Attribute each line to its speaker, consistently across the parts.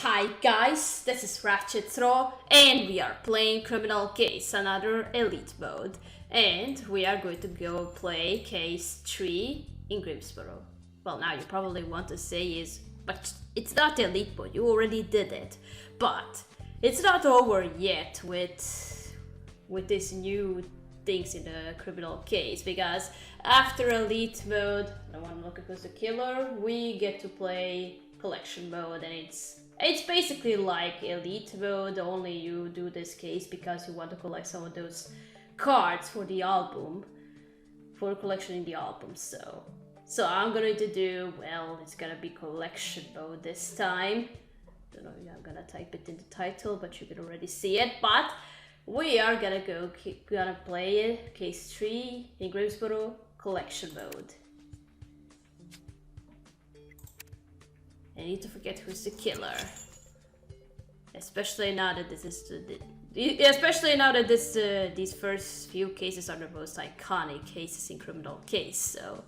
Speaker 1: Hi guys, this is Ratchet Throw and we are playing Criminal Case, another elite mode. And we are going to go play case 3 in Grimsboro. Well, now you probably want to say is, but it's not elite mode, you already did it. But it's not over yet with these new things in the criminal case, because after elite mode, the one looking for the killer, we get to play collection mode, and it's basically like elite mode, only you do this case because you want to collect some of those cards for the album, for collection in the album. So I'm going to do, well, it's gonna be collection mode this time. Don't know if I'm gonna type it in the title, but you can already see it. But we are gonna play it, case 3 in Grimsboro, collection mode. I need to forget who's the killer, especially now that these first few cases are the most iconic cases in criminal case. So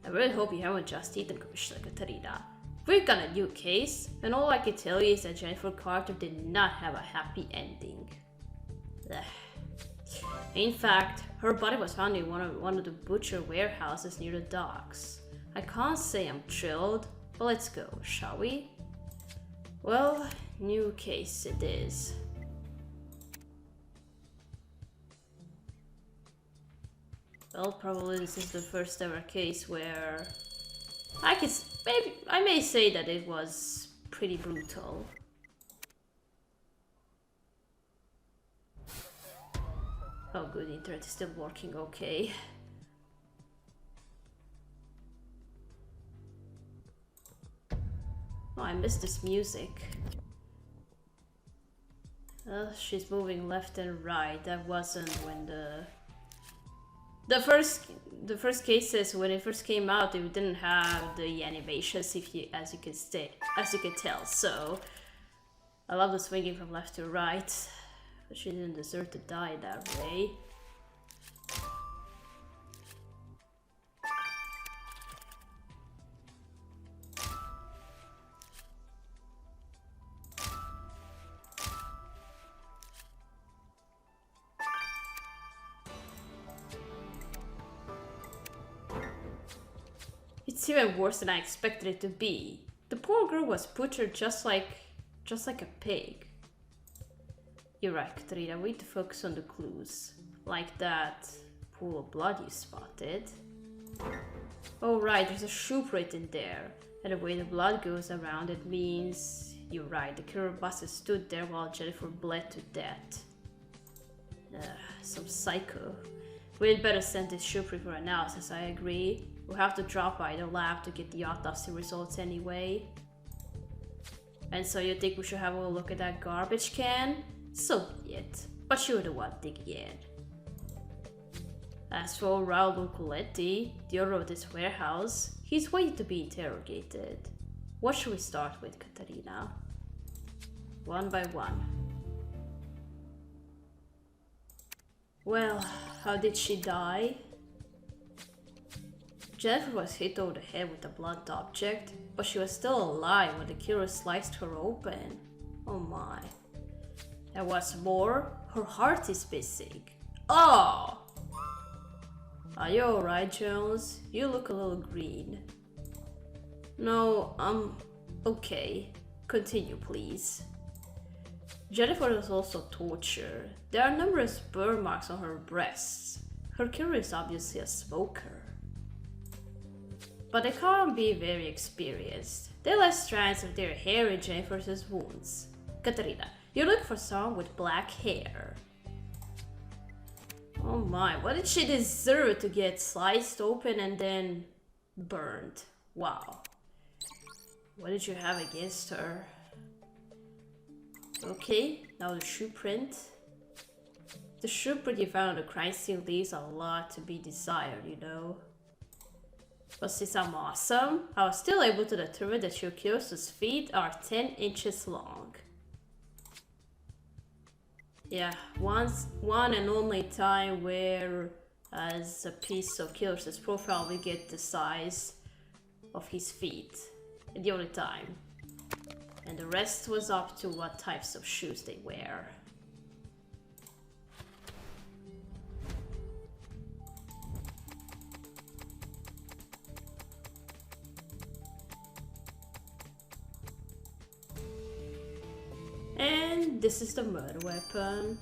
Speaker 1: I really hope you haven't just eaten Commissioner Katarina. We've got a new case, and all I can tell you is that Jennifer Carter did not have a happy ending. Ugh. In fact, her body was found in one of the butcher warehouses near the docks. I can't say I'm thrilled. Well, let's go, shall we? Well, new case it is. Well, probably this is the first ever case where I may say that it was pretty brutal. Oh good, the internet is still working okay. Oh, I missed this music. She's moving left and right. That wasn't when the first cases, when it first came out, it didn't have the animations, as you can tell. So I love the swinging from left to right, but she didn't deserve to die that way. It's even worse than I expected it to be. The poor girl was butchered just like a pig. You're right, Katarina, we need to focus on the clues. Like that pool of blood you spotted. Oh right, there's a shoe print in there. And the way the blood goes around it means... You're right, the killer must have stood there while Jennifer bled to death. Some psycho. We'd better send this shoe print for analysis, I agree. We'll have to drop by the lab to get the autopsy results anyway. And so you think we should have a look at that garbage can? So be it. But you're the one digging in. As for Raul Coletti, the owner of this warehouse, he's waiting to be interrogated. What should we start with, Katarina? One by one. Well, how did she die? Jennifer was hit over the head with a blunt object, but she was still alive when the killer sliced her open. Oh my. And what's more, her heart is missing. Oh! Are you alright, Jones? You look a little green. No, I'm okay. Continue, please. Jennifer was also tortured. There are numerous burn marks on her breasts. Her killer is obviously a smoker. But they can't be very experienced. They left strands of their hair in Jennifer's wounds. Katarina, you're looking for someone with black hair. Oh my, what did she deserve to get sliced open and then burned? Wow. What did you have against her? Okay, now the shoe print. The shoe print you found on the crime scene leaves a lot to be desired, you know. But since I'm awesome, I was still able to determine that your killer's feet are 10 inches long. Yeah, one and only time where as a piece of killer's profile we get the size of his feet. And the only time. and the rest was up to what types of shoes they wear. And this is the murder weapon.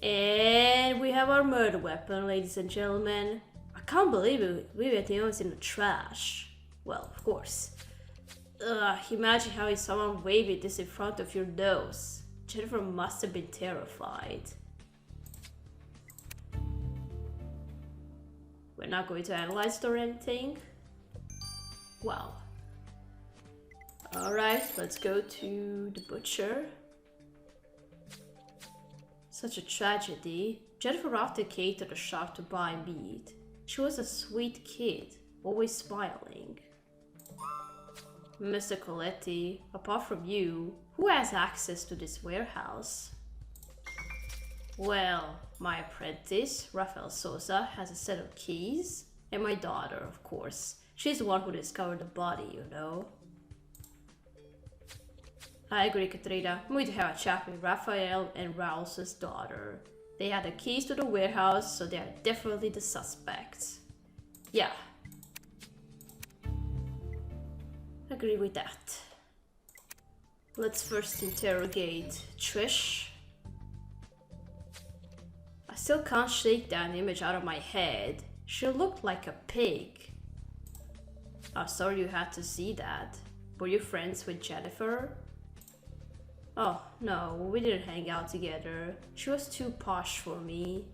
Speaker 1: And we have our murder weapon, ladies and gentlemen. I can't believe it. We were the ones in the trash. Well, of course. Imagine having someone waving this in front of your nose. Jennifer must have been terrified. We're not going to analyze it or anything. Wow. Alright, let's go to the butcher. Such a tragedy. Jennifer often came to the shop to buy meat. She was a sweet kid, always smiling. Mr. Coletti, apart from you, who has access to this warehouse? Well, my apprentice, Rafael Sosa, has a set of keys. And my daughter, of course. She's the one who discovered the body, you know. I agree, Katrina. I'm going to have a chat with Raphael and Raul's daughter. They had the keys to the warehouse, so they are definitely the suspects. Yeah. Agree with that. Let's first interrogate Trish. I still can't shake that image out of my head. She looked like a pig. I'm sorry you had to see that. Were you friends with Jennifer? Oh, no, we didn't hang out together. She was too posh for me.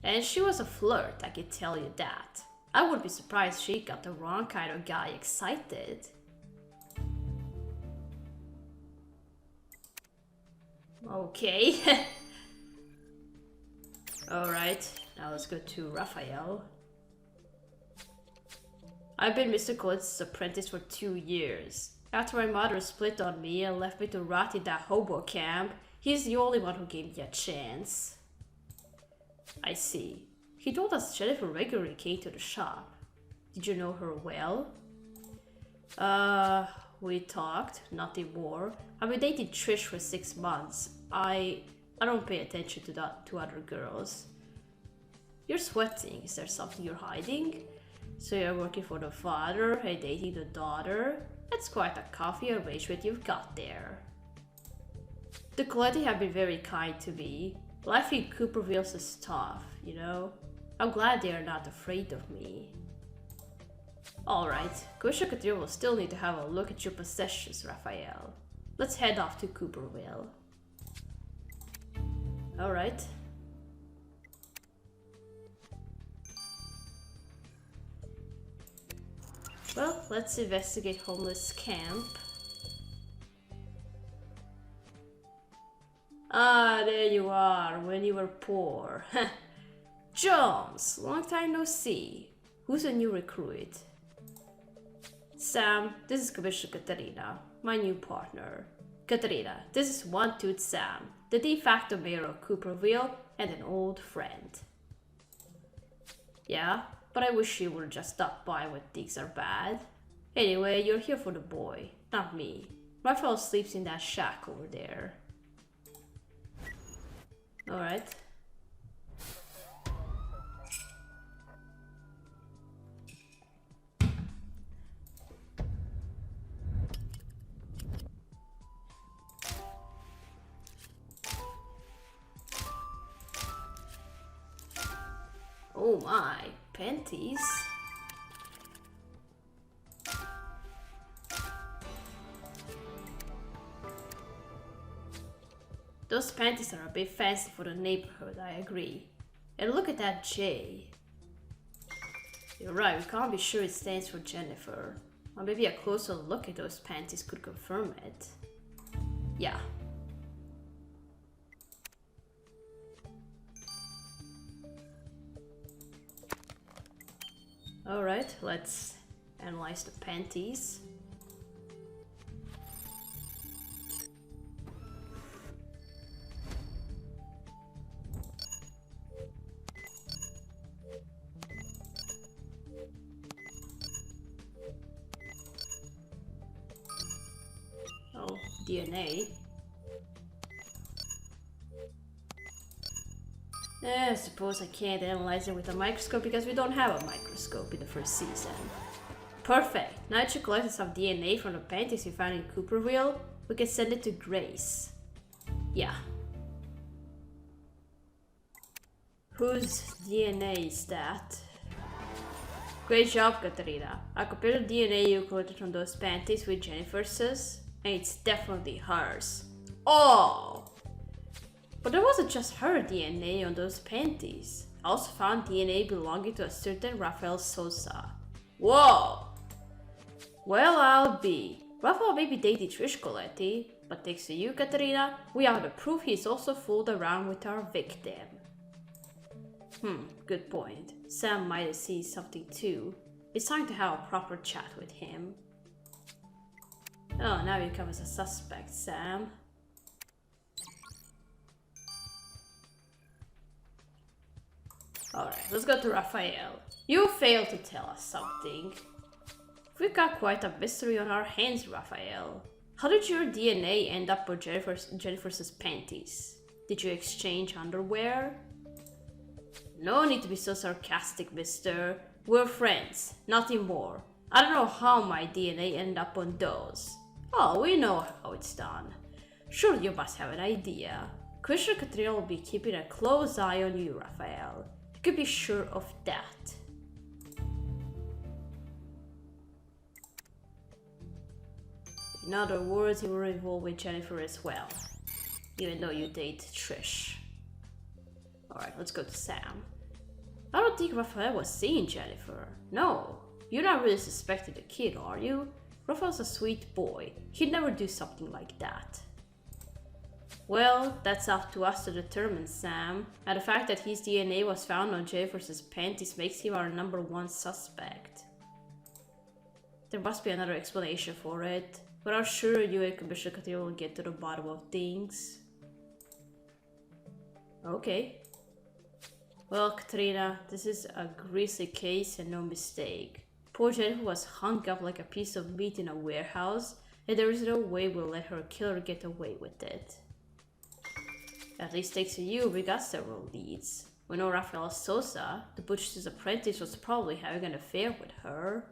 Speaker 1: And she was a flirt, I can tell you that. I would be surprised she got the wrong kind of guy excited. Okay. Alright, now let's go to Raphael. I've been Mr. Coletti's apprentice for 2 years. After my mother split on me and left me to rot in that hobo camp, he's the only one who gave me a chance. I see. He told us Jennifer regularly came to the shop. Did you know her well? We talked, nothing more. I've been dating Trish for 6 months. I don't pay attention to other girls. You're sweating. Is there something you're hiding? So you're working for the father and dating the daughter? That's quite a coffee arrangement you've got there. The Coletti have been very kind to me. Life in Cooperville's is tough, you know? I'm glad they are not afraid of me. Alright, Commissioner Katrina will still need to have a look at your possessions, Raphael. Let's head off to Cooperville. Alright. Well, let's investigate homeless camp. Ah, there you are, when you were poor. Jones, long time no see. Who's a new recruit? Sam, this is Commissioner Katarina, my new partner. Katarina, this is One-Tooth Sam, the de facto mayor of Cooperville and an old friend. Yeah, but I wish you would just stop by when things are bad. Anyway, you're here for the boy, not me. Raphael sleeps in that shack over there. Alright. Oh my, panties. Those panties are a bit fancy for the neighborhood, I agree. And look at that J. You're right, we can't be sure it stands for Jennifer. Or maybe a closer look at those panties could confirm it. Yeah. Alright, let's analyze the panties. DNA. I suppose I can't analyze it with a microscope because we don't have a microscope in the first season. Perfect! Now that you collected some DNA from the panties we found in Cooperville, we can send it to Grace. Yeah. Whose DNA is that? Great job, Katarina. I compared the DNA you collected from those panties with Jennifer's, and it's definitely hers. Oh! But there wasn't just her DNA on those panties. I also found DNA belonging to a certain Rafael Sosa. Whoa! Well, I'll be. Rafael maybe dated Trish Coletti, but thanks to you, Katarina, we have the proof he's also fooled around with our victim. Good point. Sam might have seen something too. It's time to have a proper chat with him. Oh, now you come as a suspect, Sam. Alright, let's go to Raphael. You failed to tell us something. We've got quite a mystery on our hands, Raphael. How did your DNA end up on Jennifer's panties? Did you exchange underwear? No need to be so sarcastic, mister. We're friends, nothing more. I don't know how my DNA ended up on those. Oh, we know how it's done. Sure, you must have an idea. Commissioner Katrina will be keeping a close eye on you, Raphael. You could be sure of that. In other words, you were involved with Jennifer as well, even though you date Trish. Alright, let's go to Sam. I don't think Raphael was seeing Jennifer. No, you're not really suspecting the kid, are you? Raphael's a sweet boy. He'd never do something like that. Well, that's up to us to determine, Sam. And the fact that his DNA was found on Jennifer's panties makes him our #1 suspect. There must be another explanation for it, but I'm sure you and Commissioner Katrina will get to the bottom of things. Okay. Well, Katrina, this is a grisly case and no mistake. Poor Jennifer was hung up like a piece of meat in a warehouse, and there is no way we'll let her killer get away with it. At least thanks to you, we got several leads. We know Rafael Sosa, the butcher's apprentice, was probably having an affair with her.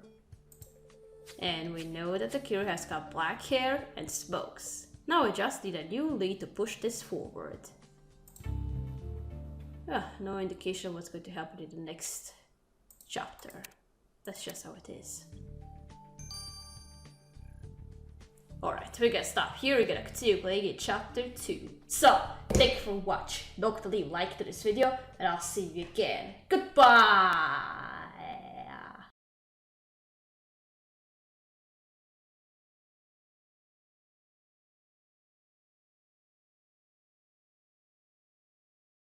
Speaker 1: And we know that the killer has got black hair and smokes. Now we just need a new lead to push this forward. No indication of what's going to happen in the next chapter. That's just how it is. Alright, we're gonna stop here. We're gonna continue playing in chapter 2. So, thank you for watching. Don't forget to leave a like to this video, and I'll see you again. Goodbye!